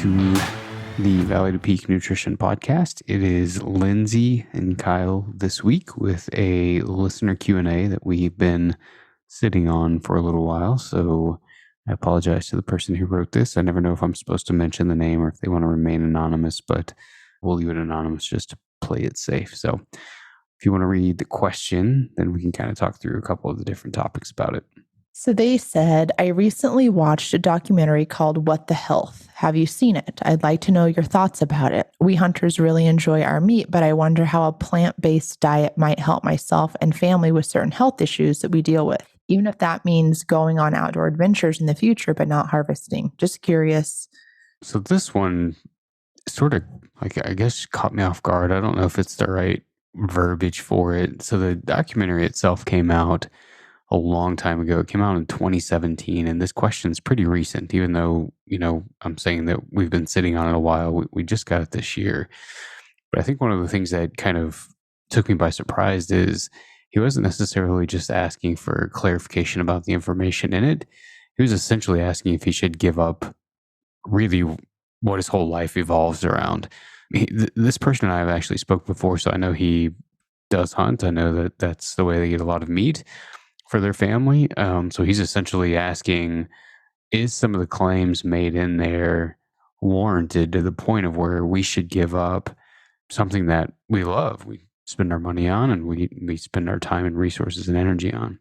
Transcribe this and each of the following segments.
to the Valley to Peak Nutrition Podcast. It is Lindsay and Kyle this week with a listener Q&A that we've been sitting on for a little while. So I apologize to the person who wrote this. I never know if I'm supposed to mention the name or if they want to remain anonymous, but we'll leave it anonymous just to play it safe. So if you want to read the question, then we can kind of talk through a couple of the different topics about it. So they said, I recently watched a documentary called What the Health. Have you seen it? I'd like to know your thoughts about it. We hunters really enjoy our meat, but I wonder how a plant-based diet might help myself and family with certain health issues that we deal with, even if that means going on outdoor adventures in the future, but not harvesting. Just curious. So this one sort of, I guess, caught me off guard. I don't know if it's the right verbiage for it. So the documentary itself came out a long time ago. It came out in 2017, and this question is pretty recent, even though, I'm saying that we've been sitting on it a while. We just got it this year. But I think one of the things that kind of took me by surprise is he wasn't necessarily just asking for clarification about the information in it. He was essentially asking if he should give up really what his whole life evolves around. This person and I have actually spoke before, so I know he does hunt. I know that that's the way they get a lot of meat for their family. So he's essentially asking, is some of the claims made in there warranted to the point of where we should give up something that we love, we spend our money on, and we spend our time and resources and energy on?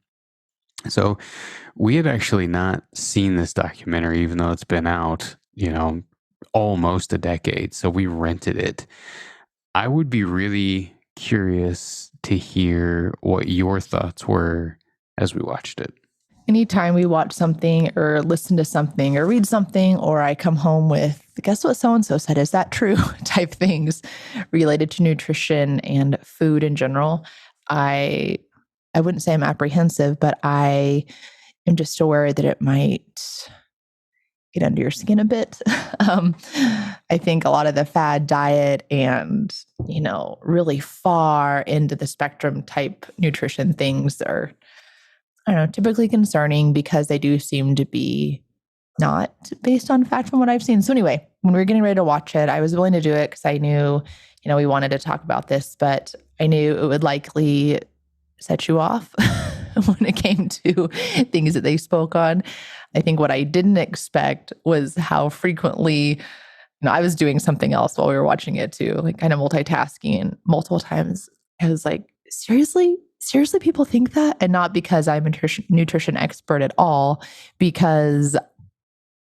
So we had actually not seen this documentary, even though it's been out, almost a decade. So we rented it. I would be really curious to hear what your thoughts were as we watched it. Anytime we watch something or listen to something or read something, or I come home with, guess what so-and-so said, is that true? type things related to nutrition and food in general, I wouldn't say I'm apprehensive, but I am just aware that it might get under your skin a bit. I think a lot of the fad diet and, really far into the spectrum type nutrition things are, typically concerning because they do seem to be not based on fact from what I've seen. So anyway, when we were getting ready to watch it, I was willing to do it because I knew, we wanted to talk about this, but I knew it would likely set you off when it came to things that they spoke on. I think what I didn't expect was how frequently, I was doing something else while we were watching it too, like kind of multitasking, and multiple times I was like, seriously, people think that? And not because I'm a nutrition expert at all, because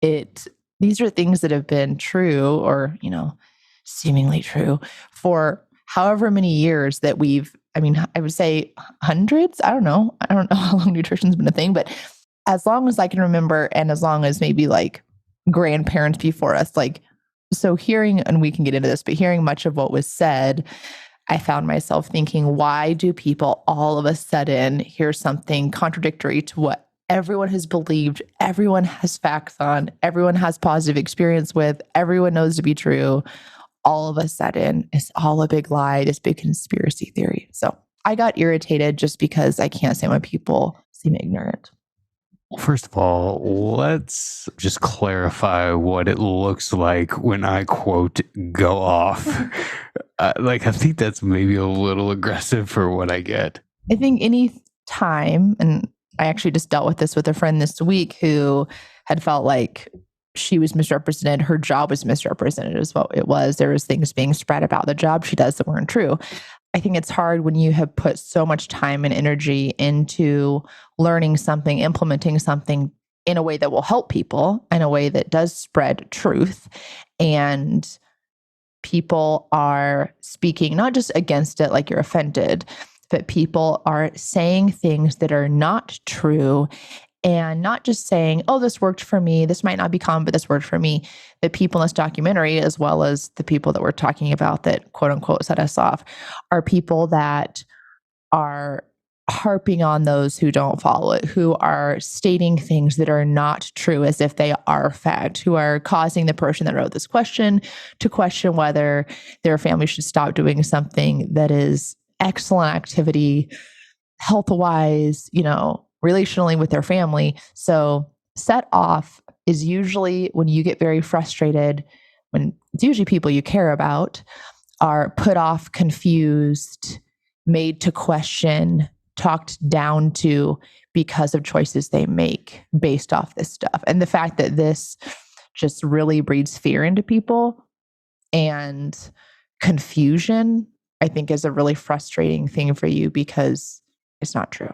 these are things that have been true or, seemingly true for however many years that I would say hundreds. I don't know how long nutrition's been a thing, but as long as I can remember, and as long as maybe like grandparents before us, so hearing, and we can get into this, but hearing much of what was said, I found myself thinking, why do people all of a sudden hear something contradictory to what everyone has believed, everyone has facts on, everyone has positive experience with, everyone knows to be true? All of a sudden, it's all a big lie, this big conspiracy theory. So I got irritated just because I can't stand when people seem ignorant. First of all, let's just clarify what it looks like when I quote, go off. I think that's maybe a little aggressive for what I get. I think any time, and I actually just dealt with this with a friend this week who had felt like she was misrepresented. Her job was misrepresented is what it was. There was things being spread about the job she does that weren't true. I think it's hard when you have put so much time and energy into learning something, implementing something in a way that will help people, in a way that does spread truth. And people are speaking not just against it like you're offended, but people are saying things that are not true, and not just saying, oh, this worked for me. This might not be common, but this worked for me. The people in this documentary, as well as the people that we're talking about that quote unquote set us off, are people that are harping on those who don't follow it, who are stating things that are not true as if they are fact, who are causing the person that wrote this question to question whether their family should stop doing something that is excellent activity, health-wise, relationally with their family. So set off is usually when you get very frustrated when it's usually people you care about, are put off, confused, made to question, talked down to because of choices they make based off this stuff. And the fact that this just really breeds fear into people and confusion, I think, is a really frustrating thing for you because it's not true.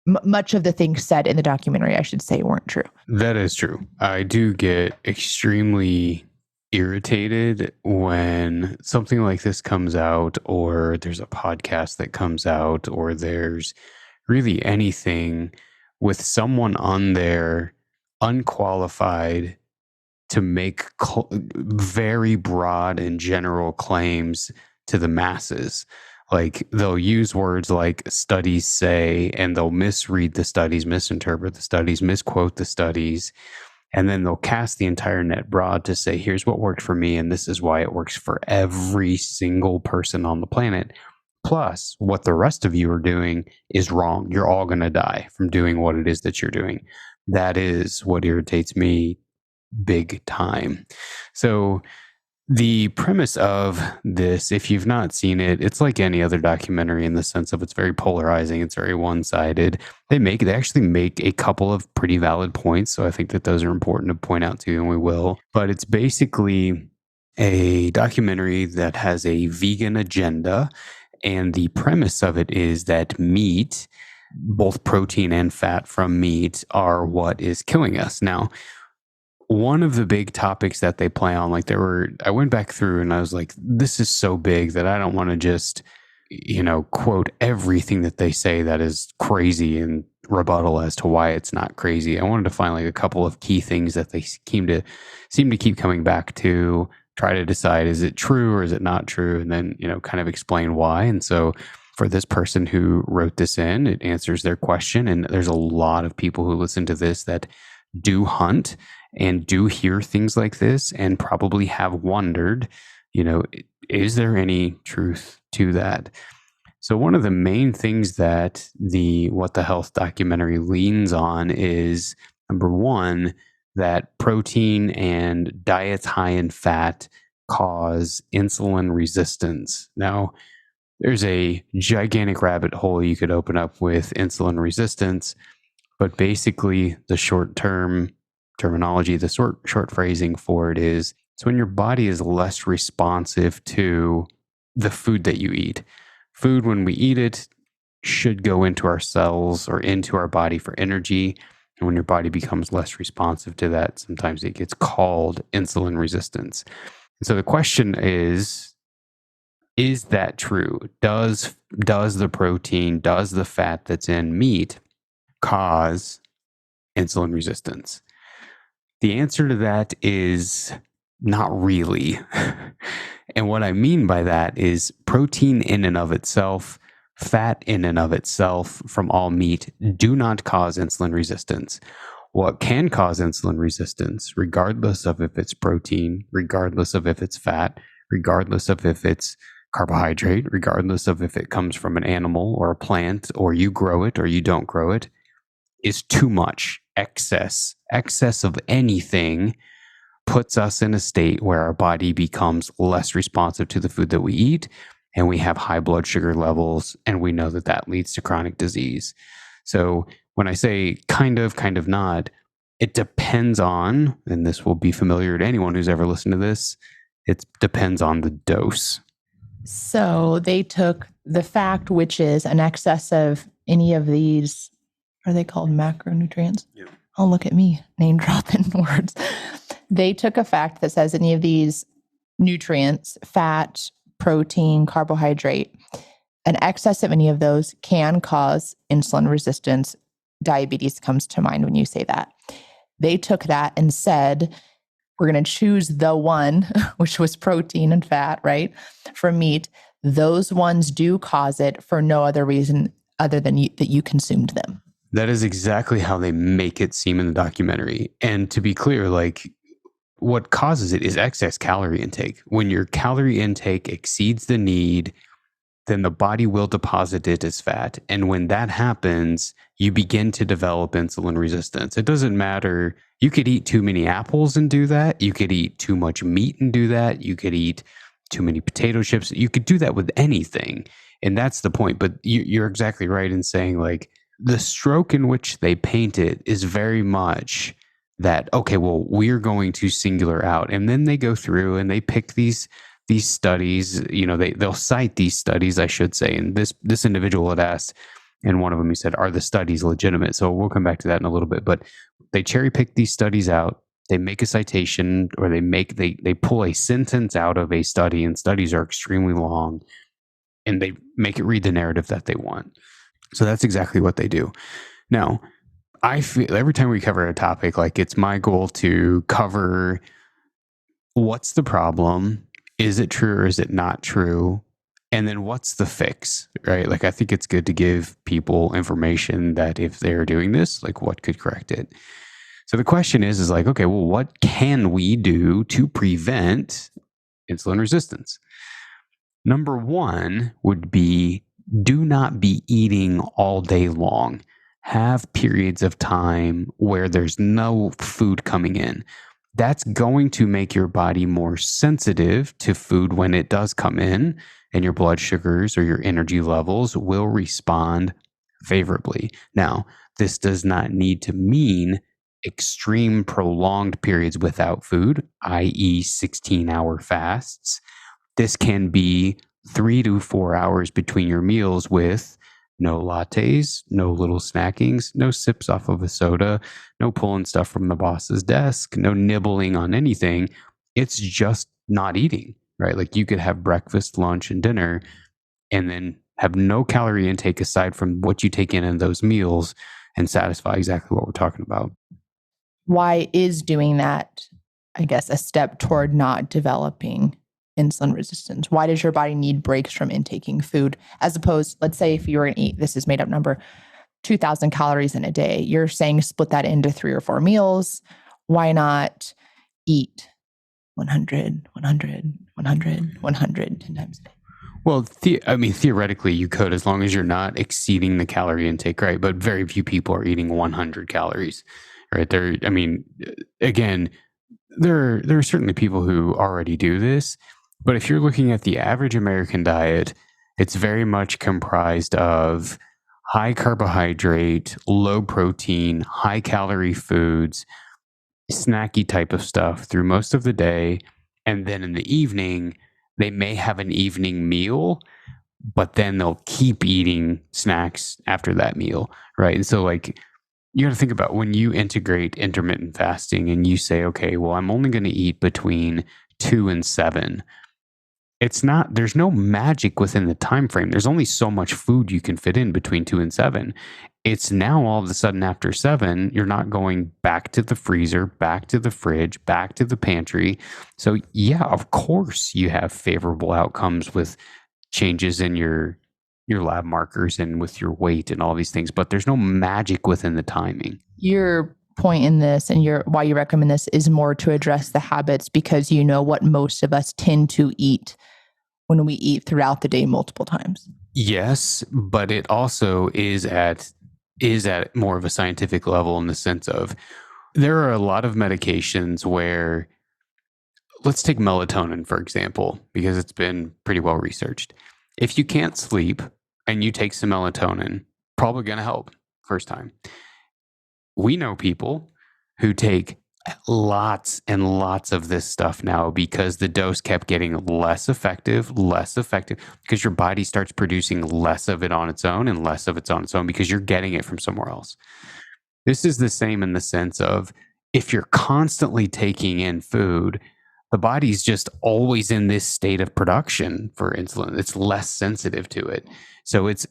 Much of the things said in the documentary, I should say, weren't true. That is true. I do get extremely irritated when something like this comes out, or there's a podcast that comes out, or there's really anything with someone on there unqualified to make very broad and general claims to the masses. Like, they'll use words like studies say, and they'll misread the studies, misinterpret the studies, misquote the studies, and then they'll cast the entire net broad to say, here's what worked for me, and this is why it works for every single person on the planet. Plus, what the rest of you are doing is wrong. You're all going to die from doing what it is that you're doing. That is what irritates me big time. So the premise of this, if you've not seen it, it's like any other documentary in the sense of it's very polarizing. It's very one-sided. They actually make a couple of pretty valid points. So I think that those are important to point out to you, and we will. But it's basically a documentary that has a vegan agenda. And the premise of it is that meat, both protein and fat from meat, are what is killing us. Now, one of the big topics that they play on, I went back through and I was like, this is so big that I don't want to just, quote everything that they say that is crazy and rebuttal as to why it's not crazy. I wanted to find a couple of key things that they seem to keep coming back to, try to decide, is it true or is it not true? And then, kind of explain why. And so for this person who wrote this in, it answers their question. And there's a lot of people who listen to this that do hunt and do hear things like this and probably have wondered, is there any truth to that? So one of the main things that the What the Health documentary leans on is, number one, that protein and diets high in fat cause insulin resistance. Now, there's a gigantic rabbit hole you could open up with insulin resistance, but basically the short-term terminology, the short phrasing for it is, it's when your body is less responsive to the food that you eat. Food, when we eat it, should go into our cells or into our body for energy. And when your body becomes less responsive to that, sometimes it gets called insulin resistance. And so the question is that true? Does the protein, does the fat that's in meat cause insulin resistance? The answer to that is not really. And what I mean by that is protein in and of itself, fat in and of itself from all meat do not cause insulin resistance. What can cause insulin resistance, regardless of if it's protein, regardless of if it's fat, regardless of if it's carbohydrate, regardless of if it comes from an animal or a plant, or you grow it or you don't grow it, is too much. Excess of anything puts us in a state where our body becomes less responsive to the food that we eat, and we have high blood sugar levels, and we know that that leads to chronic disease. So when I say kind of not, it depends on, and this will be familiar to anyone who's ever listened to this, it depends on the dose. So they took the fact, which is an excess of any of these, are they called macronutrients? Yeah. Oh, look at me, name dropping words. They took a fact that says any of these nutrients, fat, protein, carbohydrate, an excess of any of those can cause insulin resistance. Diabetes comes to mind when you say that. They took that and said, we're going to choose the one, which was protein and fat, right, from meat. Those ones do cause it for no other reason other than that you consumed them. That is exactly how they make it seem in the documentary. And to be clear, what causes it is excess calorie intake. When your calorie intake exceeds the need, then the body will deposit it as fat. And when that happens, you begin to develop insulin resistance. It doesn't matter. You could eat too many apples and do that. You could eat too much meat and do that. You could eat too many potato chips. You could do that with anything. And that's the point. But you're exactly right in saying, like, the stroke in which they paint it is very much that, okay, well, we're going to singular out. And then they go through and they pick these studies, they'll cite these studies, I should say. And this individual had asked, and one of them, he said, are the studies legitimate? So we'll come back to that in a little bit. But they cherry pick these studies out. They make a citation, or they pull a sentence out of a study, and studies are extremely long, and they make it read the narrative that they want. So that's exactly what they do. Now, I feel every time we cover a topic, like, it's my goal to cover what's the problem, is it true or is it not true, and then what's the fix, right? Like, I think it's good to give people information that if they're doing this, like, what could correct it. So the question is like, okay, well, what can we do to prevent insulin resistance? Number one would be, do not be eating all day long. Have periods of time where there's no food coming in. That's going to make your body more sensitive to food when it does come in, and your blood sugars or your energy levels will respond favorably. Now, this does not need to mean extreme prolonged periods without food, i.e., 16-hour fasts. This can be 3 to 4 hours between your meals with no lattes, no little snackings, no sips off of a soda, no pulling stuff from the boss's desk, no nibbling on anything. It's just not eating, right? Like, you could have breakfast, lunch, and dinner, and then have no calorie intake aside from what you take in those meals, and satisfy exactly what we're talking about. Why is doing that, I guess, a step toward not developing insulin resistance? Why does your body need breaks from intaking food, as opposed, let's say, if you were going to eat, this is made up number, 2,000 calories in a day, you're saying split that into 3 or 4 meals. Why not eat 100, 100, 100, 100, 10 times a day? Well, theoretically, you could, as long as you're not exceeding the calorie intake, right? But very few people are eating 100 calories, right? Again, there are certainly people who already do this, but if you're looking at the average American diet, it's very much comprised of high carbohydrate, low protein, high calorie foods, snacky type of stuff through most of the day. And then in the evening, they may have an evening meal, but then they'll keep eating snacks after that meal, right? And so, like, you got to think about when you integrate intermittent fasting and you say, okay, well, I'm only going to eat between 2 and 7. There's no magic within the time frame. There's only so much food you can fit in between 2 and 7. It's now all of a sudden after 7, you're not going back to the freezer, back to the fridge, back to the pantry. So yeah, of course you have favorable outcomes with changes in your lab markers and with your weight and all these things, but there's no magic within the timing. Your point in this, and why you recommend this, is more to address the habits, because you know what most of us tend to eat when we eat throughout the day multiple times. Yes, but it also is at more of a scientific level, in the sense of, there are a lot of medications where, let's take melatonin, for example, because it's been pretty well researched. If you can't sleep and you take some melatonin, probably going to help first time. We know people who take lots and lots of this stuff now because the dose kept getting less effective, because your body starts producing less of it on its own and less of it on its own because you're getting it from somewhere else. This is the same in the sense of, if you're constantly taking in food, the body's just always in this state of production for insulin. It's less sensitive to it. So it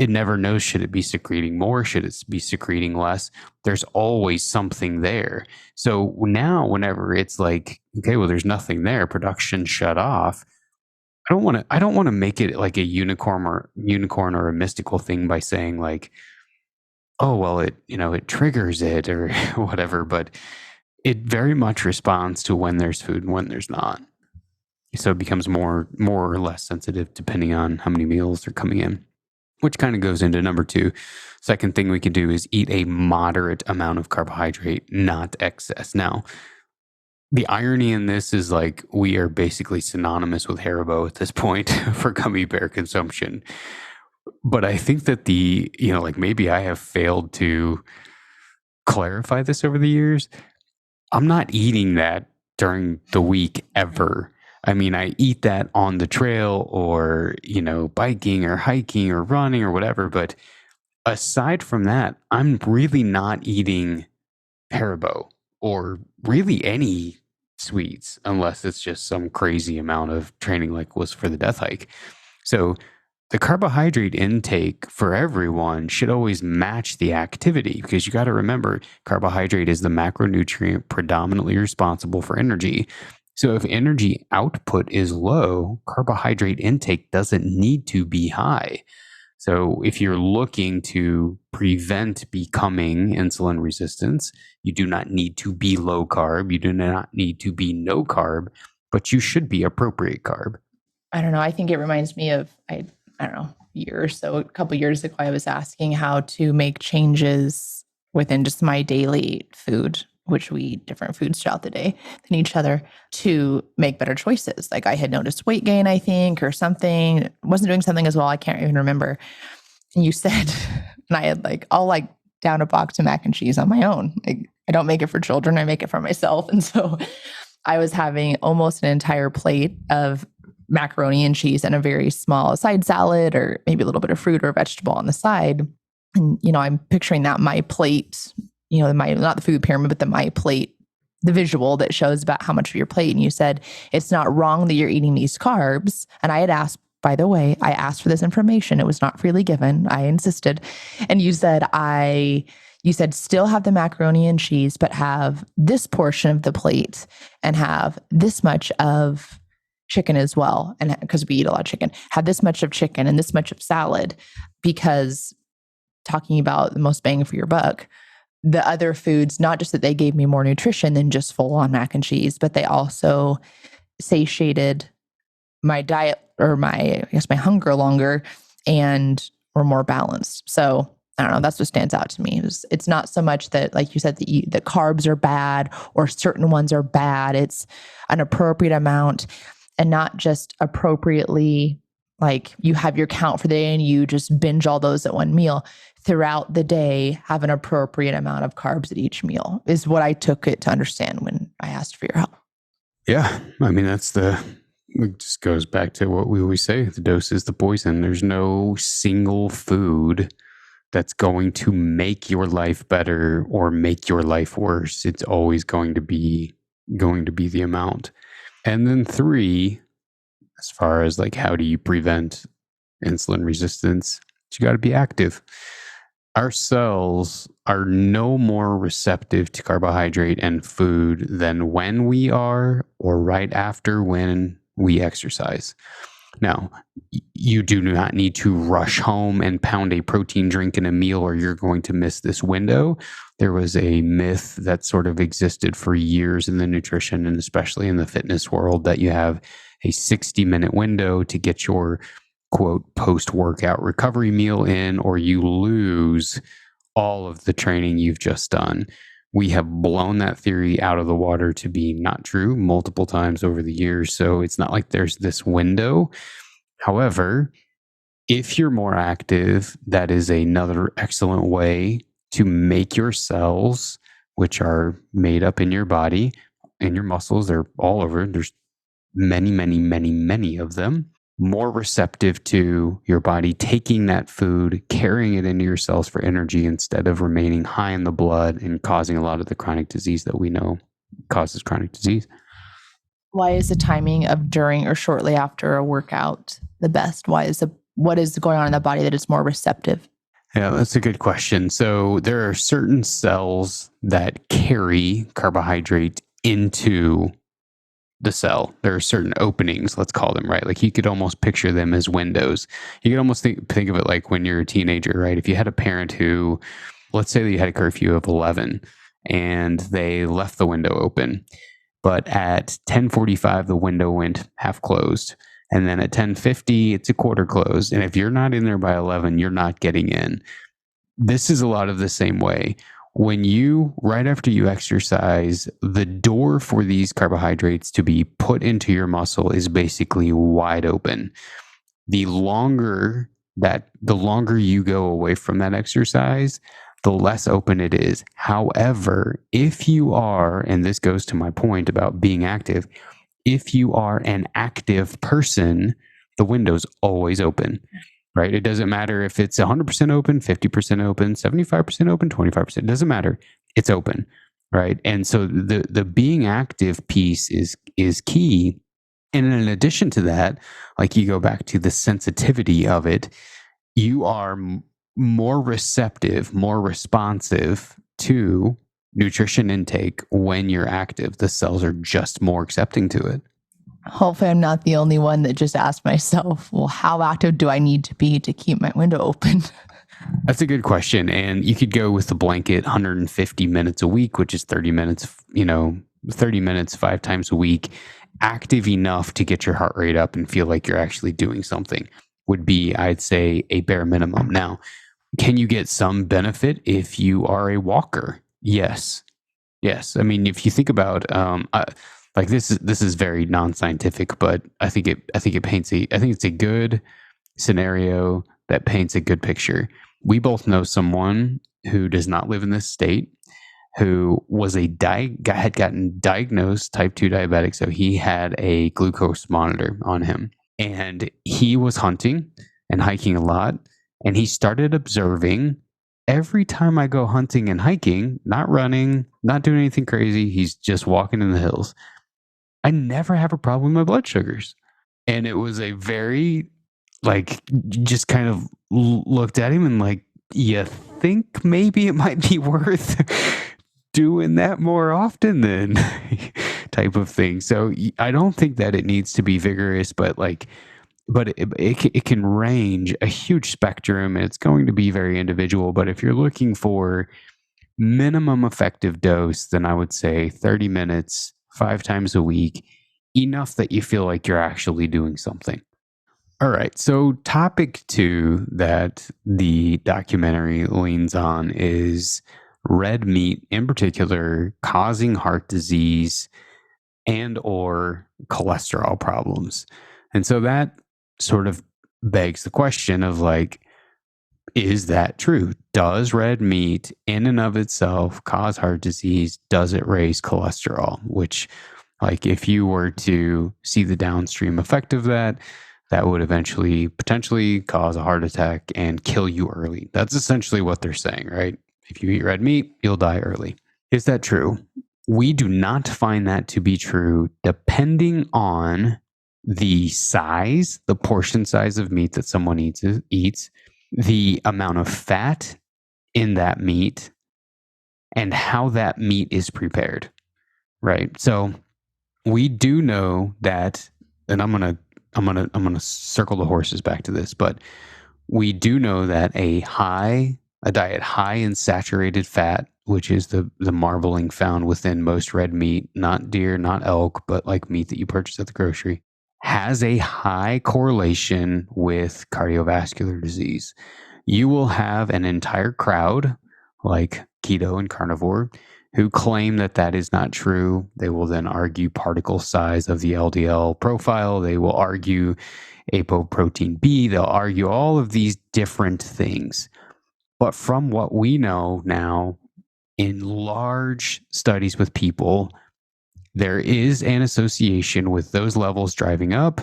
never knows, should it be secreting more? Should it be secreting less? There's always something there. So now whenever it's like, okay, well, there's nothing there, production shut off. I don't want to make it like a unicorn or a mystical thing by saying like, oh, well, it triggers it or whatever, but it very much responds to when there's food and when there's not. so it becomes more or less sensitive depending on how many meals are coming in, which kind of goes into number 2. Second thing we can do is eat a moderate amount of carbohydrate, not excess. Now, the irony in this is like we are basically synonymous with Haribo at this point for gummy bear consumption. But I think that like maybe I have failed to clarify this over the years. I'm not eating that during the week ever. I mean, I eat that on the trail or, biking or hiking or running or whatever. But aside from that, I'm really not eating Haribo or really any sweets unless it's just some crazy amount of training like was for the Death Hike. So the carbohydrate intake for everyone should always match the activity, because you got to remember carbohydrate is the macronutrient predominantly responsible for energy. So if energy output is low, carbohydrate intake doesn't need to be high. So if you're looking to prevent becoming insulin resistance, you do not need to be low carb. You do not need to be no carb, but you should be appropriate carb. I don't know. I think it reminds me of, I don't know, a couple years ago, I was asking how to make changes within just my daily food, which we eat different foods throughout the day than each other, to make better choices. Like I had noticed weight gain, I think, or something, wasn't doing something as well. I can't even remember. And you said, and I had I'll down a box of mac and cheese on my own. I don't make it for children. I make it for myself. And so I was having almost an entire plate of macaroni and cheese and a very small side salad, or maybe a little bit of fruit or vegetable on the side. And, I'm picturing that my plate, not the food pyramid, but my plate, the visual that shows about how much of your plate. And you said, it's not wrong that you're eating these carbs. And I had asked, by the way, I asked for this information. It was not freely given. I insisted. And you said, still have the macaroni and cheese, but have this portion of the plate and have this much of chicken as well. And because we eat a lot of chicken, have this much of chicken and this much of salad, because talking about the most bang for your buck, the other foods, not just that they gave me more nutrition than just full on mac and cheese, but they also satiated my diet or my hunger longer and were more balanced. So I don't know, that's what stands out to me. It's not so much that, like you said, the carbs are bad or certain ones are bad. It's an appropriate amount, and not just appropriately, like you have your count for the day and you just binge all those at one meal. Throughout the day, have an appropriate amount of carbs at each meal is what I took it to understand when I asked for your help. Yeah. I mean, it just goes back to what we always say, the dose is the poison. There's no single food that's going to make your life better or make your life worse. It's always going to be the amount. And then 3, as far as how do you prevent insulin resistance, you got to be active. Our cells are no more receptive to carbohydrate and food than when we are or right after when we exercise. Now, you do not need to rush home and pound a protein drink in a meal or you're going to miss this window. There was a myth that sort of existed for years in the nutrition and especially in the fitness world that you have a 60-minute window to get your quote post-workout recovery meal in, or you lose all of the training you've just done. We have blown that theory out of the water to be not true multiple times over the years. So it's not like there's this window. However, if you're more active, that is another excellent way to make your cells, which are made up in your body, in your muscles, they're all over. There's many, many, many, many of them, more receptive to your body taking that food, carrying it into your cells for energy instead of remaining high in the blood and causing a lot of the chronic disease that we know causes chronic disease. Why is the timing of during or shortly after a workout the best? What is going on in the body that is more receptive? Yeah, that's a good question. So there are certain cells that carry carbohydrate into the cell. There are certain openings, let's call them, right? Like you could almost picture them as windows. You could almost think of it like when you're a teenager, right? If you had a parent who, let's say that you had a curfew of 11 and they left the window open, but at 10:45 the window went half closed, and then at 10:50 it's a quarter closed, and if you're not in there by 11, you're not getting in. This is a lot of the same way. When you, right after you exercise, the door for these carbohydrates to be put into your muscle is basically wide open. The longer you go away from that exercise, the less open it is. However, if you are, and this goes to my point about being active, if you are an active person, the window's always open, right? It doesn't matter if it's 100% open, 50% open, 75% open, 25%. It doesn't matter. It's open, right? And so the being active piece is key. And in addition to that, like you go back to the sensitivity of it, you are more receptive, more responsive to nutrition intake when you're active. The cells are just more accepting to it. Hopefully, I'm not the only one that just asked myself, well, how active do I need to be to keep my window open? That's a good question. And you could go with the blanket 150 minutes a week, which is 30 minutes, 30 minutes 5 times a week, active enough to get your heart rate up and feel like you're actually doing something would be, I'd say, a bare minimum. Now, can you get some benefit if you are a walker? Yes. I mean, if you think about, like this is very non-scientific, but I think it's a good scenario that paints a good picture. We both know someone who does not live in this state who was had gotten diagnosed type 2 diabetic. So he had a glucose monitor on him, and he was hunting and hiking a lot. And he started observing, every time I go hunting and hiking, not running, not doing anything crazy, he's just walking in the hills, I never have a problem with my blood sugars. And it was a very, like, just kind of looked at him and like, you think maybe it might be worth doing that more often then, type of thing. So I don't think that it needs to be vigorous, but it can range a huge spectrum, and it's going to be very individual. But if you're looking for minimum effective dose, then I would say 30 minutes, 5 times a week, enough that you feel like you're actually doing something. All right. So topic 2 that the documentary leans on is red meat, in particular, causing heart disease and or cholesterol problems. And so that sort of begs the question of, like, is that true? Does red meat in and of itself cause heart disease? Does it raise cholesterol? Which, like, if you were to see the downstream effect of that, that would eventually potentially cause a heart attack and kill you early. That's essentially what they're saying, right? If you eat red meat, you'll die early. Is that true? We do not find that to be true, depending on the size, the portion size of meat that someone eats, the amount of fat in that meat, and how that meat is prepared, right? So we do know that, and I'm gonna circle the horses back to this, but we do know that a diet high in saturated fat, which is the marbling found within most red meat, not deer, not elk, but like meat that you purchase at the grocery, has a high correlation with cardiovascular disease. You will have an entire crowd, like keto and carnivore, who claim that that is not true. They will then argue particle size of the LDL profile. They will argue apoprotein B. They'll argue all of these different things. But from what we know now, in large studies with people, there is an association with those levels driving up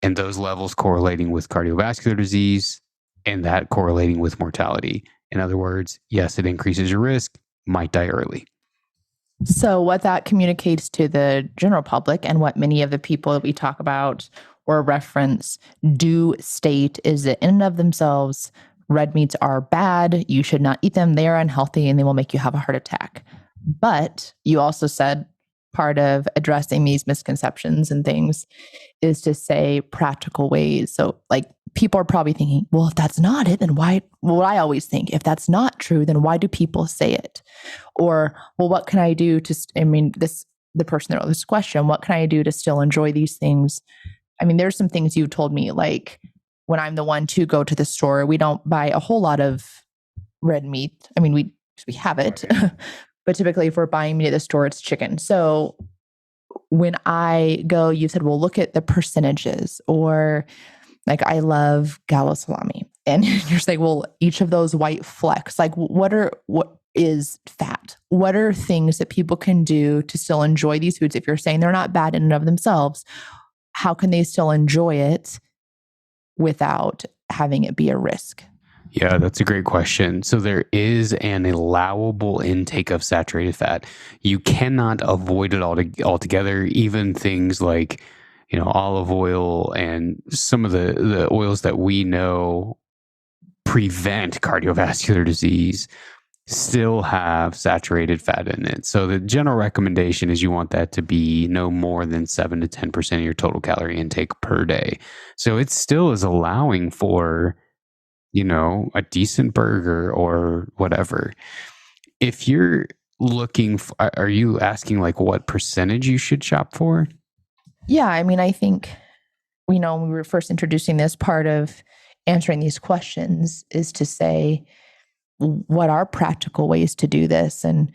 and those levels correlating with cardiovascular disease and that correlating with mortality. In other words, yes, it increases your risk, might die early. So, what that communicates to the general public, and what many of the people that we talk about or reference do state, is that in and of themselves, red meats are bad. You should not eat them. They are unhealthy and they will make you have a heart attack. But you also said part of addressing these misconceptions and things is to say practical ways. So, like, people are probably thinking, well, if that's not it, then why? Well, I always think, if that's not true, then why do people say it? Or, well, what can I do to, this the person that wrote this question, what can I do to still enjoy these things? I mean, there's some things you told me, like when I'm the one to go to the store, we don't buy a whole lot of red meat. I mean, we have it, but typically if we're buying meat at the store, it's chicken. So when I go, you said, well, look at the percentages, or like I love gallo salami. And you're saying, well, each of those white flecks, like what is fat? What are things that people can do to still enjoy these foods? If you're saying they're not bad in and of themselves, how can they still enjoy it without having it be a risk? Yeah, that's a great question. So there is an allowable intake of saturated fat. You cannot avoid it altogether. Even things like, olive oil and some of the oils that we know prevent cardiovascular disease still have saturated fat in it. So the general recommendation is you want that to be no more than 7 to 10% of your total calorie intake per day. So it still is allowing for a decent burger or whatever. If you're looking, are you asking like what percentage you should shop for? Yeah, I mean, I think, when we were first introducing this, part of answering these questions is to say, what are practical ways to do this? And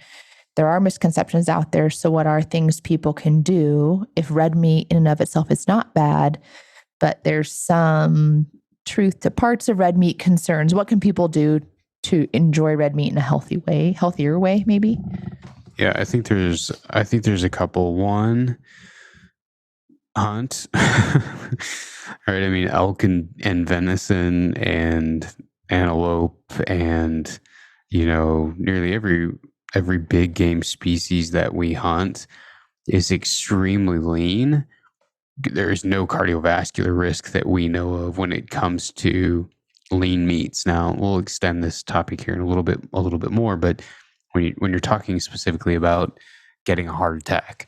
there are misconceptions out there. So what are things people can do if red meat in and of itself is not bad, but there's some truth to parts of red meat concerns? What can people do to enjoy red meat in a healthier way, maybe? Yeah, I think there's a couple. One, hunt. Right? I mean, elk and venison and antelope and nearly every big game species that we hunt is extremely lean. There is no cardiovascular risk that we know of when it comes to lean meats. Now, we'll extend this topic here in a little bit more, but when you're talking specifically about getting a heart attack,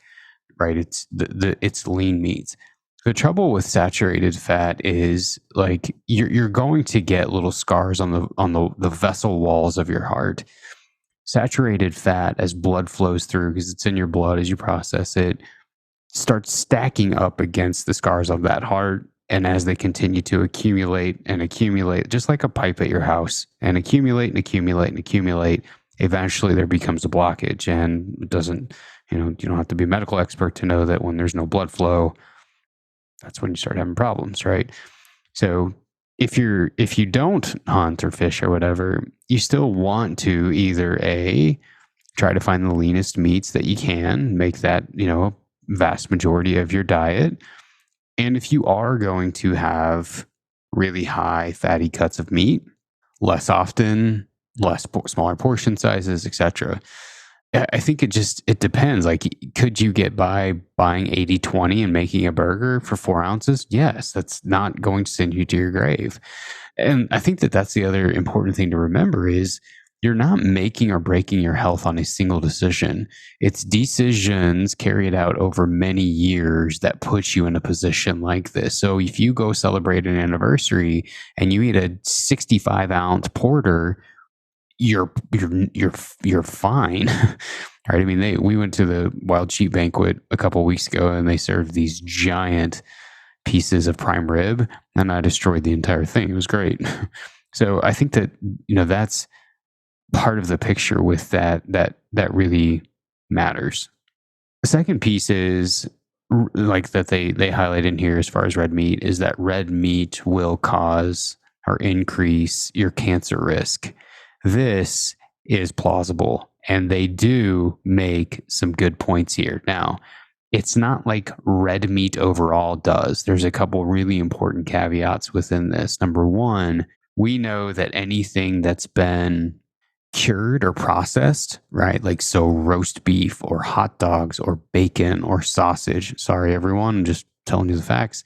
right? It's it's lean meats. The trouble with saturated fat is like you're going to get little scars on the vessel walls of your heart. Saturated fat, as blood flows through, because it's in your blood as you process it, starts stacking up against the scars of that heart. And as they continue to accumulate and accumulate, just like a pipe at your house, and accumulate and accumulate and accumulate, eventually there becomes a blockage. And it doesn't, you don't have to be a medical expert to know that when there's no blood flow, that's when you start having problems, right? So if you don't hunt or fish or whatever, you still want to either try to find the leanest meats that you can, make that, vast majority of your diet. And if you are going to have really high fatty cuts of meat, less often, smaller portion sizes, etc. I think it depends. Like, could you get by buying 80/20 and making a burger for 4 ounces? Yes, that's not going to send you to your grave. And I think that's the other important thing to remember is you're not making or breaking your health on a single decision. It's decisions carried out over many years that put you in a position like this. So if you go celebrate an anniversary and you eat a 65-ounce porter, you're fine. Right? I mean, we went to the Wild Sheep Banquet a couple of weeks ago, and they served these giant pieces of prime rib, and I destroyed the entire thing. It was great. So I think that that's part of the picture with that really matters. The second piece is like that they highlight in here as far as red meat is that red meat will cause or increase your cancer risk. This is plausible, and they do make some good points here. Now, it's not like red meat overall does. There's a couple really important caveats within this. Number one, we know that anything that's been cured or processed, right? Like, so roast beef or hot dogs or bacon or sausage. Sorry, everyone, I'm just telling you the facts.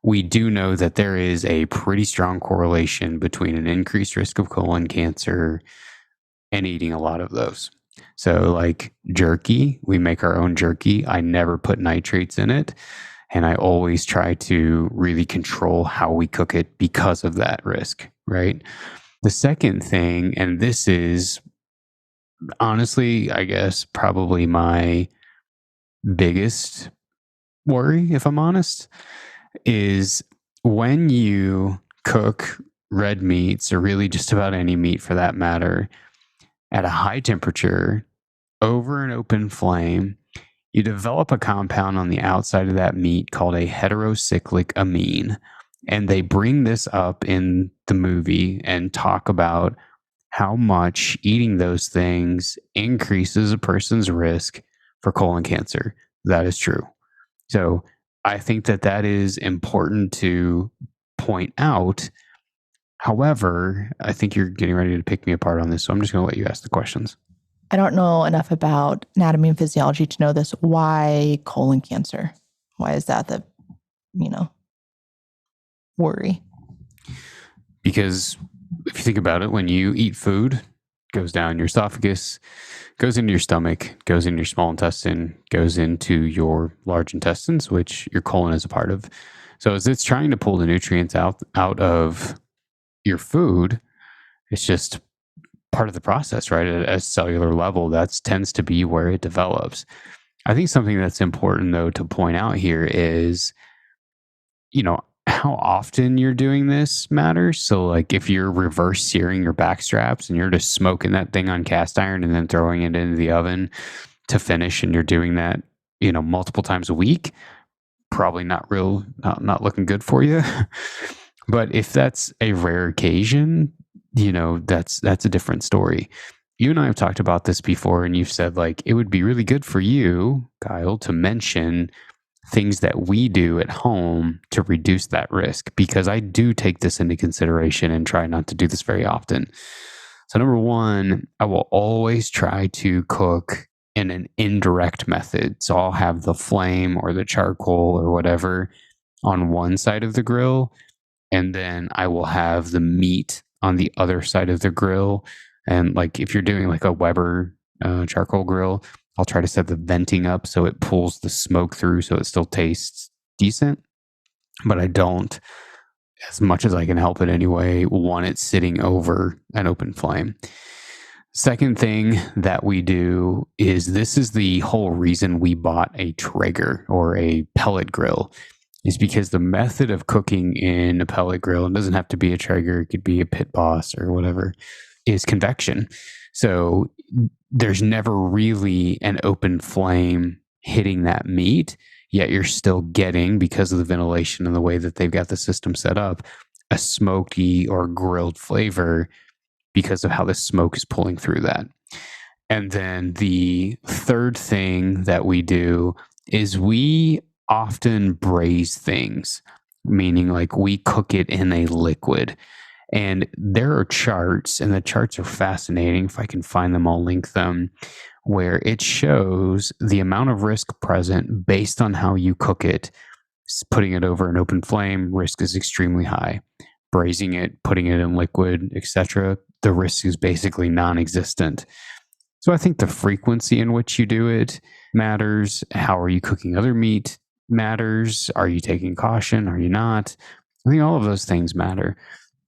We do know that there is a pretty strong correlation between an increased risk of colon cancer and eating a lot of those. So like jerky, we make our own jerky. I never put nitrates in it. And I always try to really control how we cook it because of that risk, right? The second thing, and this is honestly, I guess, probably biggest worry, if I'm honest, is when you cook red meats, or really just about any meat for that matter, at a high temperature over an open flame, you develop a compound on the outside of that meat called a heterocyclic amine. And they bring this up in the movie and talk about how much eating those things increases a person's risk for colon cancer. That is true. So I think that that is important to point out. However, I think you're getting ready to pick me apart on this. So I'm just going to let you ask the questions. I don't know enough about anatomy and physiology to know this. Why colon cancer? Why is that the, worry? Because if you think about it, when you eat food, it goes down your esophagus, goes into your stomach, goes into your small intestine, goes into your large intestines, which your colon is a part of. So as it's trying to pull the nutrients out of your food, it's just part of the process, right? At a cellular level, that tends to be where it develops. I think something that's important, though, to point out here is, how often you're doing this matters. So, like, if you're reverse searing your back straps and you're just smoking that thing on cast iron and then throwing it into the oven to finish, and you're doing that, multiple times a week, probably not looking good for you. But if that's a rare occasion, that's a different story. You and I have talked about this before, and you've said, like, it would be really good for you, Kyle, to mention things that we do at home to reduce that risk, because I do take this into consideration and try not to do this very often. So number one, I will always try to cook in an indirect method. So I'll have the flame or the charcoal or whatever on one side of the grill, and then I will have the meat on the other side of the grill. And like if you're doing like a Weber charcoal grill, I'll try to set the venting up so it pulls the smoke through so it still tastes decent. But I don't, as much as I can help it anyway, want it sitting over an open flame. Second thing that we do is, this is the whole reason we bought a Traeger or a pellet grill, is because the method of cooking in a pellet grill, it doesn't have to be a Traeger, it could be a Pit Boss or whatever, is convection. So there's never really an open flame hitting that meat, yet you're still getting, because of the ventilation and the way that they've got the system set up, a smoky or grilled flavor because of how the smoke is pulling through that. And then the third thing that we do is we often braise things, meaning like we cook it in a liquid. And there are charts, and the charts are fascinating. If I can find them, I'll link them, where it shows the amount of risk present based on how you cook it. Putting it over an open flame, risk is extremely high. Braising it, putting it in liquid, etc., the risk is basically non-existent. So I think the frequency in which you do it matters. How are you cooking other meat matters. Are you taking caution? Are you not? I think all of those things matter.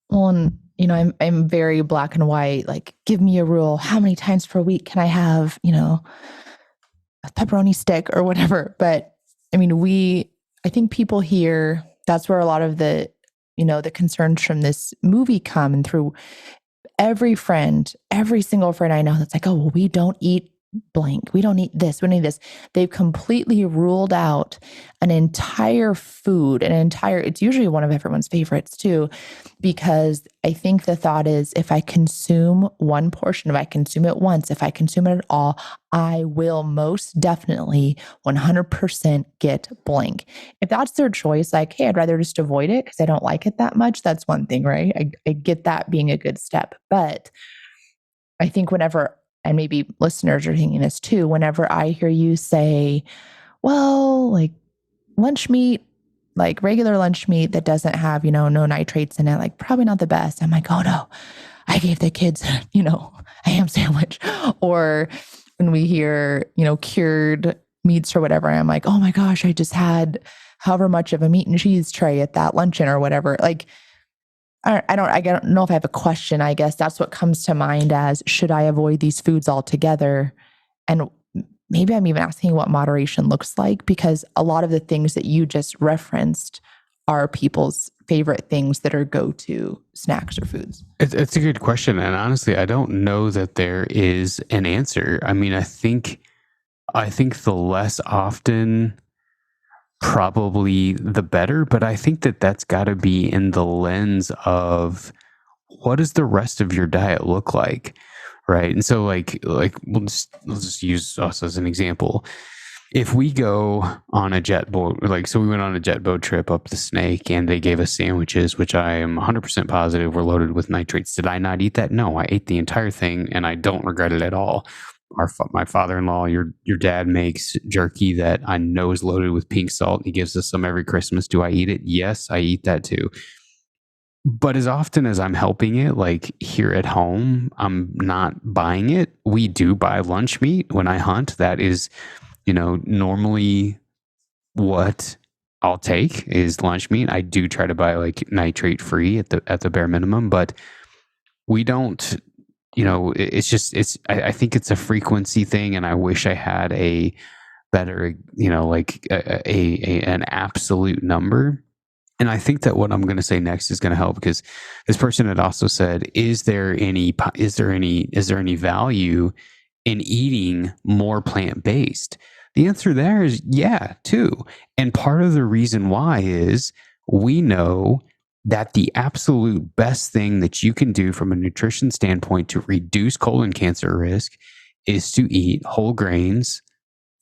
Well, and I'm very black and white. Like, give me a rule. How many times per week can I have, a pepperoni stick or whatever? But I mean, I think people here, that's where a lot of the, the concerns from this movie come, and through every single friend I know that's like, oh, well, we don't eat blank. We don't eat this. We don't eat this. They've completely ruled out an entire food, it's usually one of everyone's favorites too, because I think the thought is, if I consume one portion, if I consume it once, if I consume it at all, I will most definitely 100% get blank. If that's their choice, like, hey, I'd rather just avoid it because I don't like it that much, that's one thing, right? I get that being a good step. But I think whenever, and maybe listeners are thinking this too, whenever I hear you say, well, like lunch meat, like regular lunch meat that doesn't have, no nitrates in it, like probably not the best. I'm like, oh no, I gave the kids, a ham sandwich. Or when we hear, cured meats or whatever, I'm like, oh my gosh, I just had however much of a meat and cheese tray at that luncheon or whatever. Like, I don't know if I have a question. I guess that's what comes to mind as, should I avoid these foods altogether? And maybe I'm even asking what moderation looks like, because a lot of the things that you just referenced are people's favorite things that are go-to snacks or foods. It's a good question, and honestly, I don't know that there is an answer. I mean, I think the less often, probably the better, but I think that that's got to be in the lens of what does the rest of your diet look like, right? And so, like let's just use us as an example. If we go on a jet boat, so we went on a jet boat trip up the Snake and they gave us sandwiches, which I am 100% positive were loaded with nitrates. Did I not eat that? No, I ate the entire thing and I don't regret it at all. My father-in-law, your dad makes jerky that I know is loaded with pink salt. He gives us some every Christmas. Do I eat it? Yes, I eat that too. But as often as I'm helping it, like here at home, I'm not buying it. We do buy lunch meat when I hunt. That is, normally what I'll take is lunch meat. I do try to buy like nitrate free at the bare minimum, but we don't, I think it's a frequency thing, and I wish I had a better, like an absolute number. And I think that what I'm going to say next is going to help, because this person had also said, is there any value in eating more plant-based? The answer there is yeah, too. And part of the reason why is we know that the absolute best thing that you can do from a nutrition standpoint to reduce colon cancer risk is to eat whole grains,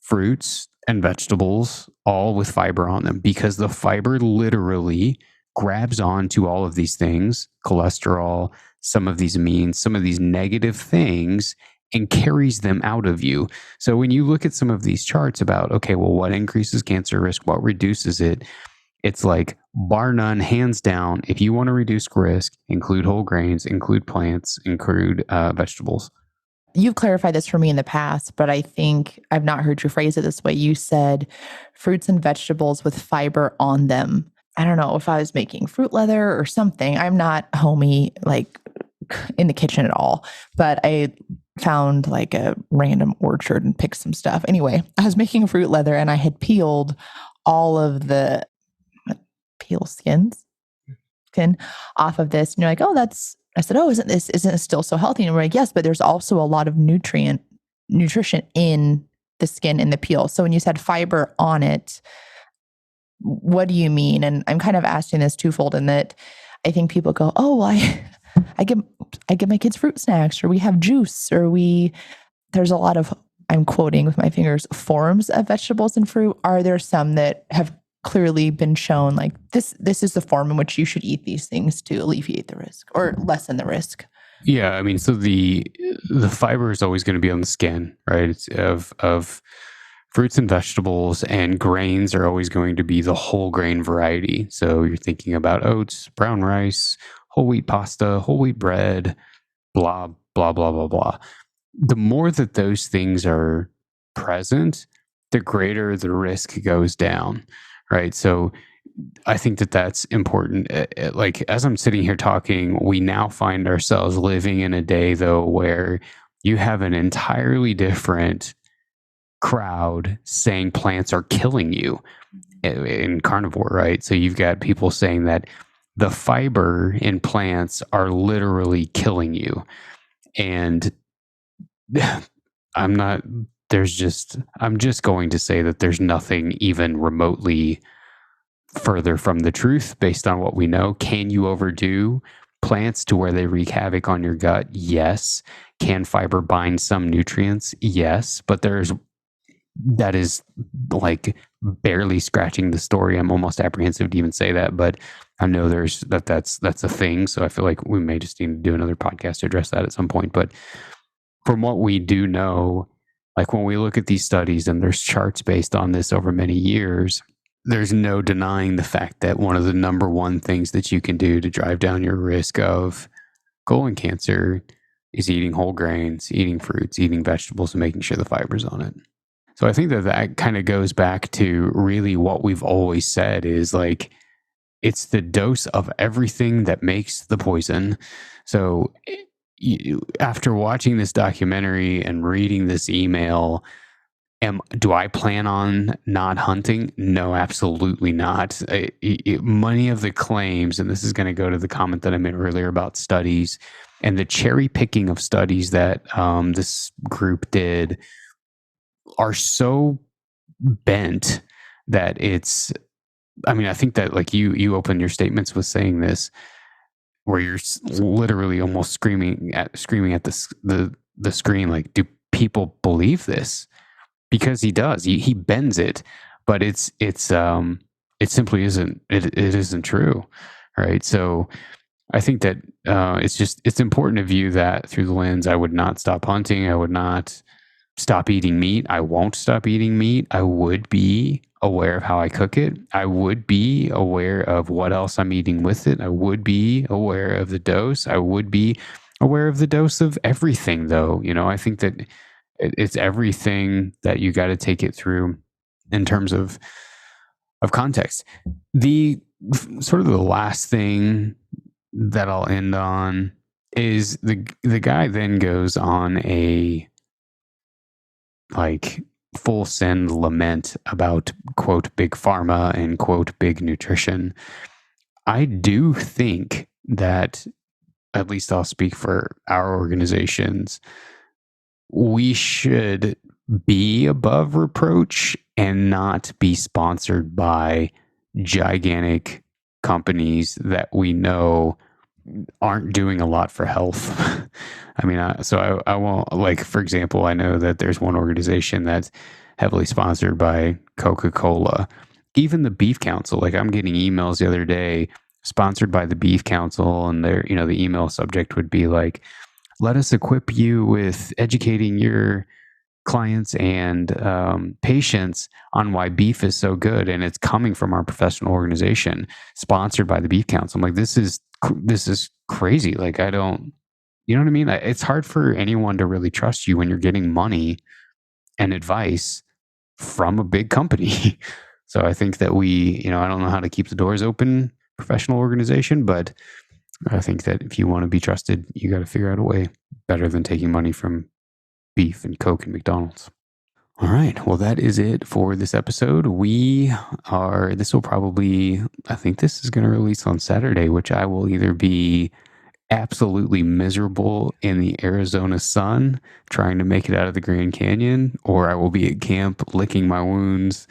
fruits, and vegetables, all with fiber on them, because the fiber literally grabs onto all of these things, cholesterol, some of these amines, some of these negative things, and carries them out of you. So when you look at some of these charts about, okay, well, what increases cancer risk, what reduces it, it's like bar none, hands down, if you want to reduce risk, include whole grains, include plants, include vegetables. You've clarified this for me in the past, but I think I've not heard you phrase it this way. You said fruits and vegetables with fiber on them. I don't know if I was making fruit leather or something. I'm not homey, like in the kitchen at all, but I found like a random orchard and picked some stuff. Anyway, I was making fruit leather and I had peeled all of the skin off of this. And you're like, oh, I said, oh, isn't it still so healthy? And we're like, yes, but there's also a lot of nutrition in the skin and the peel. So when you said fiber on it, what do you mean? And I'm kind of asking this twofold, in that I think people go, oh, well, I give my kids fruit snacks, or we have juice, or there's a lot of, I'm quoting with my fingers, forms of vegetables and fruit. Are there some that have clearly been shown like this is the form in which you should eat these things to alleviate the risk or lessen the risk? Yeah, I mean, so the fiber is always going to be on the skin, right? It's of fruits and vegetables, and grains are always going to be the whole grain variety. So you're thinking about oats, brown rice, whole wheat pasta, whole wheat bread, blah, blah, blah, blah, blah. The more that those things are present, the greater the risk goes down, right? So I think that that's important. Like, as I'm sitting here talking, we now find ourselves living in a day, though, where you have an entirely different crowd saying plants are killing you in carnivore, right? So you've got people saying that the fiber in plants are literally killing you. And I'm just going to say that there's nothing even remotely further from the truth based on what we know. Can you overdo plants to where they wreak havoc on your gut? Yes. Can fiber bind some nutrients? Yes. But that is like barely scratching the story. I'm almost apprehensive to even say that, but I know that's a thing. So I feel like we may just need to do another podcast to address that at some point. But from what we do know, like when we look at these studies and there's charts based on this over many years, there's no denying the fact that one of the number one things that you can do to drive down your risk of colon cancer is eating whole grains, eating fruits, eating vegetables, and making sure the fiber's on it. So I think that kind of goes back to really what we've always said is like, it's the dose of everything that makes the poison. So after watching this documentary and reading this email, Do I plan on not hunting? No, absolutely not. Many of the claims, and this is going to go to the comment that I made earlier about studies and the cherry picking of studies that this group did, are so bent that it's. I mean, I think that like you open your statements with saying this, where you're literally almost screaming at the screen, like, do people believe this? Because he does. He bends it, but it simply isn't. It isn't true, right? So I think that it's important to view that through the lens. I would not stop hunting. I would not stop eating meat. I won't stop eating meat. I would be aware of how I cook it. I would be aware of what else I'm eating with it. I would be aware of the dose. I would be aware of the dose of everything, though. I think that it's everything that you got to take it through in terms of context. The sort of the last thing that I'll end on is the guy then goes on a like full send lament about quote big pharma and quote big nutrition. I do think that, at least I'll speak for our organizations, we should be above reproach and not be sponsored by gigantic companies that we know aren't doing a lot for health. I mean, I won't, like, for example, I know that there's one organization that's heavily sponsored by Coca-Cola. Even the Beef Council, like, I'm getting emails the other day sponsored by the Beef Council, and the email subject would be like, let us equip you with educating your clients and patients on why beef is so good, and it's coming from our professional organization, sponsored by the Beef Council. I'm like, this is crazy. Like, I don't, you know what I mean? It's hard for anyone to really trust you when you're getting money and advice from a big company. So I think that I don't know how to keep the doors open, professional organization, but I think that if you want to be trusted, you got to figure out a way better than taking money from beef and Coke and McDonald's. All right. Well, that is it for this episode. This will probably, I think this is going to release on Saturday, which I will either be absolutely miserable in the Arizona sun trying to make it out of the Grand Canyon, or I will be at camp licking my wounds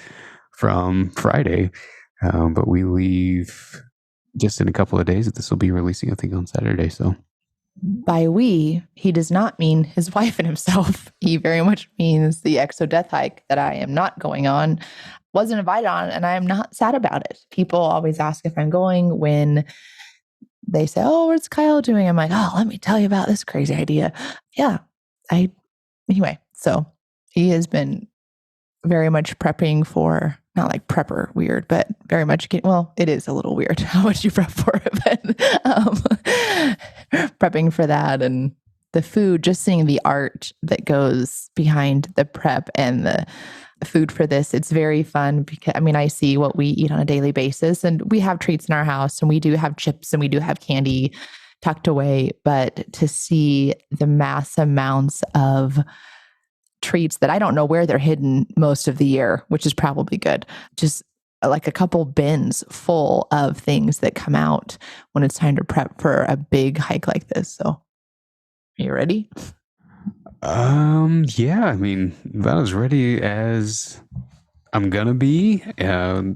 from Friday. But we leave just in a couple of days. This will be releasing, I think, on Saturday. So by we, he does not mean his wife and himself. He very much means the Exo Death Hike that I am not going on, wasn't invited on, and I am not sad about it. People always ask if I'm going when they say, oh, what's Kyle doing? I'm like, oh, let me tell you about this crazy idea. Yeah. Anyway, so he has been very much prepping for, not like prepper weird, but very much it is a little weird how much you prep for it, but prepping for that and the food, just seeing the art that goes behind the prep and the food for this. It's very fun because, I see what we eat on a daily basis, and we have treats in our house, and we do have chips and we do have candy tucked away, but to see the mass amounts of treats that I don't know where they're hidden most of the year, which is probably good. Just like a couple bins full of things that come out when it's time to prep for a big hike like this. So, are you ready? Yeah, about as ready as I'm gonna be.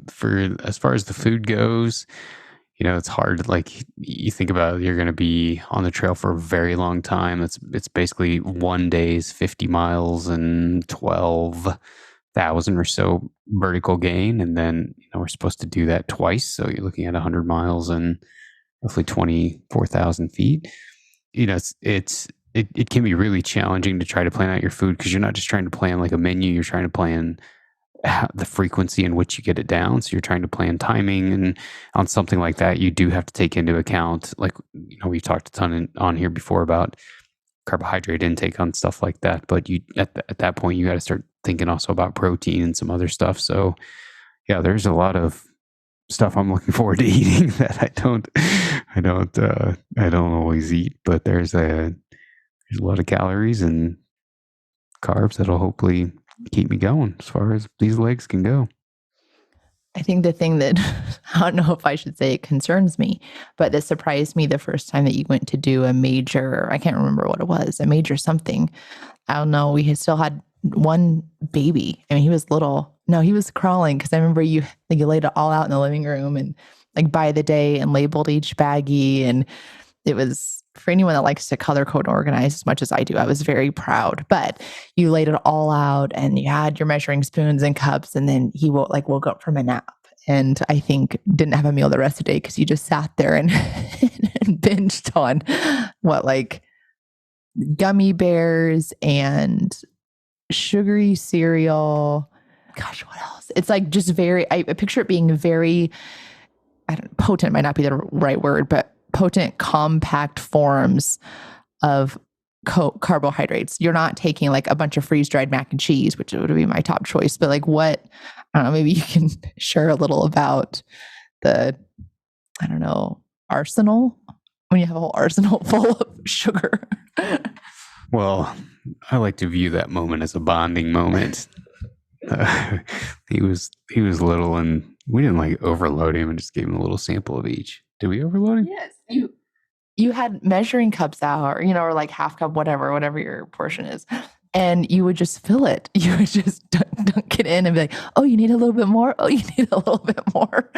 For as far as the food goes, it's hard. Like, you think about it, you're going to be on the trail for a very long time. It's basically one day's 50 miles and 12,000 or so vertical gain. And then, we're supposed to do that twice. So you're looking at 100 miles and roughly 24,000 feet. It can be really challenging to try to plan out your food, because you're not just trying to plan like a menu, you're trying to plan the frequency in which you get it down. So you're trying to plan timing, and on something like that, you do have to take into account, like, we've talked a ton on here before about carbohydrate intake on stuff like that. But you at that point, you got to start thinking also about protein and some other stuff. So yeah, there's a lot of stuff I'm looking forward to eating that I don't always eat, but there's a lot of calories and carbs that'll hopefully keep me going as far as these legs can go. I think the thing that I don't know if I should say it concerns me, but that surprised me the first time that you went to do a major, I can't remember what it was, a major something. I don't know. We had still had one baby. I mean, he was little. No, he was crawling because I remember you laid it all out in the living room and like by the day and labeled each baggie. And it was for anyone that likes to color code and organize as much as I do. I was very proud, but you laid it all out and you had your measuring spoons and cups. And then he woke up from a nap and I think didn't have a meal the rest of the day because you just sat there and, and binged on like gummy bears and sugary cereal. Gosh, what else? It's like just I picture it being very, potent might not be the right word, but potent, compact forms of carbohydrates. You're not taking like a bunch of freeze dried mac and cheese, which would be my top choice, but like what, I don't know, maybe you can share a little about the, I don't know, arsenal when you have a whole arsenal full of sugar. Well, I like to view that moment as a bonding moment. He was little, and we didn't like overload him and just gave him a little sample of each. Did we overload him? Yes, you had measuring cups out, or like half cup, whatever your portion is. And you would just fill it. You would just dunk it in and be like, oh, you need a little bit more? Oh, you need a little bit more.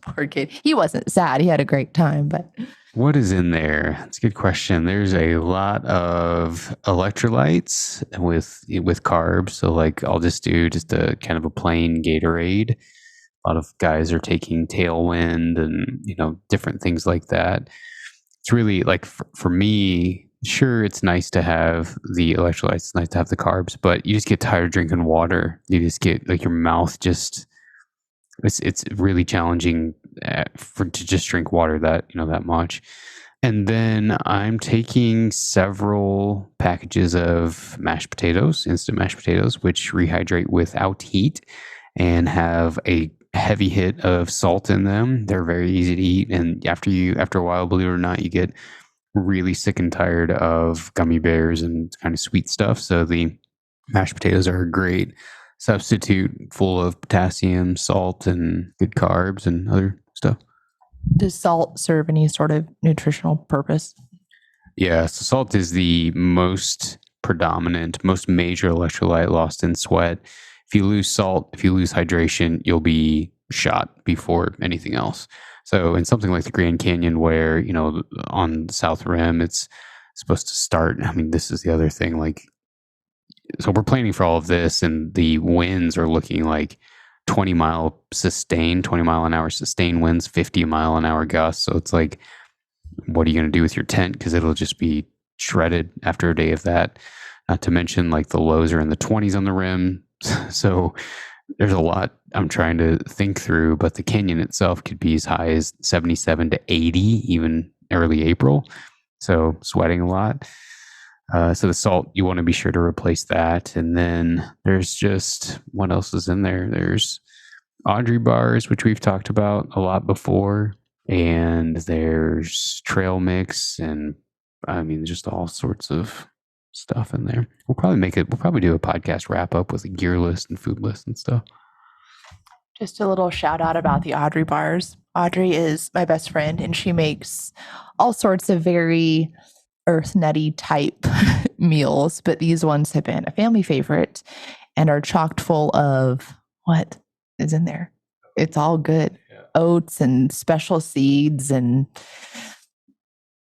Poor kid. He wasn't sad. He had a great time, but... What is in there? That's a good question. There's a lot of electrolytes with carbs. So like I'll just do a kind of a plain Gatorade. A lot of guys are taking Tailwind and, different things like that. It's really like for me, sure, it's nice to have the electrolytes. It's nice to have the carbs, but you just get tired of drinking water. You just get like your mouth just, it's really challenging to just drink water that much. And then I'm taking several packages of mashed potatoes, instant mashed potatoes, which rehydrate without heat and have a heavy hit of salt in them. They're very easy to eat, and after a while, believe it or not, you get really sick and tired of gummy bears and kind of sweet stuff. So the mashed potatoes are a great substitute, full of potassium, salt, and good carbs and other stuff. Does salt serve any sort of nutritional purpose? Yeah, so salt is the most predominant, most major electrolyte lost in sweat. If you lose salt, if you lose hydration, you'll be shot before anything else. So in something like the Grand Canyon, where, on the South Rim, it's supposed to start. I mean, this is the other thing. So we're planning for all of this, and the winds are looking like 20 mile an hour sustained winds, 50-mile-an-hour gusts. So it's like, what are you going to do with your tent? Because it'll just be shredded after a day of that. Not to mention, like, the lows are in the 20s on the rim. So there's a lot I'm trying to think through, but the canyon itself could be as high as 77 to 80, even early April. So sweating a lot. So the salt, you want to be sure to replace that. And then there's just, what else is in there? There's Audrey bars, which we've talked about a lot before. And there's trail mix, and I mean, just all sorts of stuff in there. We'll probably do a podcast wrap up with a gear list and food list and stuff. Just a little shout out about the Audrey bars. Audrey is my best friend, and she makes all sorts of very earth nutty type meals, but these ones have been a family favorite and are chocked full of what is in there. It's all good. Yeah. Oats and special seeds and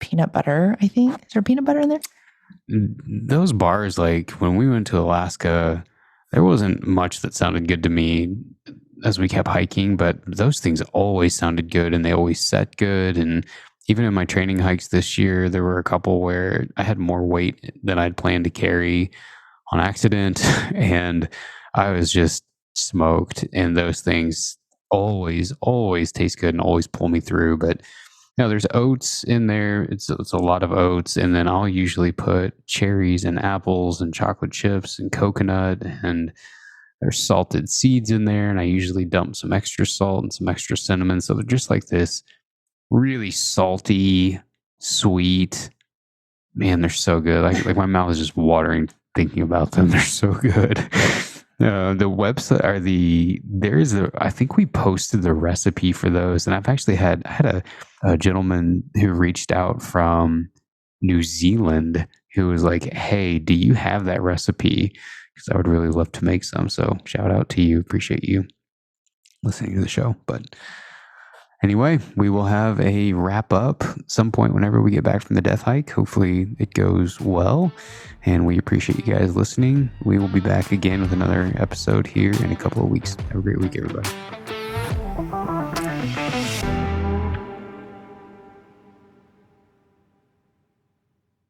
peanut butter, I think. Is there peanut butter in there? Those bars, like when we went to Alaska, there wasn't much that sounded good to me as we kept hiking, but those things always sounded good and they always set good. And even in my training hikes this year, there were a couple where I had more weight than I'd planned to carry on accident, and I was just smoked. And those things always taste good and always pull me through. But there's oats in there. It's a lot of oats, and then I'll usually put cherries and apples and chocolate chips and coconut, and there's salted seeds in there, and I usually dump some extra salt and some extra cinnamon. So they're just like this really salty, sweet. Man, they're so good. Like my mouth is just watering thinking about them. They're so good. The website or I think we posted the recipe for those, and I've actually had a gentleman who reached out from New Zealand who was like, "Hey, do you have that recipe? Because I would really love to make some." So shout out to you. Appreciate you listening to the show. But anyway, we will have a wrap up some point whenever we get back from the death hike. Hopefully it goes well, and we appreciate you guys listening. We will be back again with another episode here in a couple of weeks. Have a great week, everybody.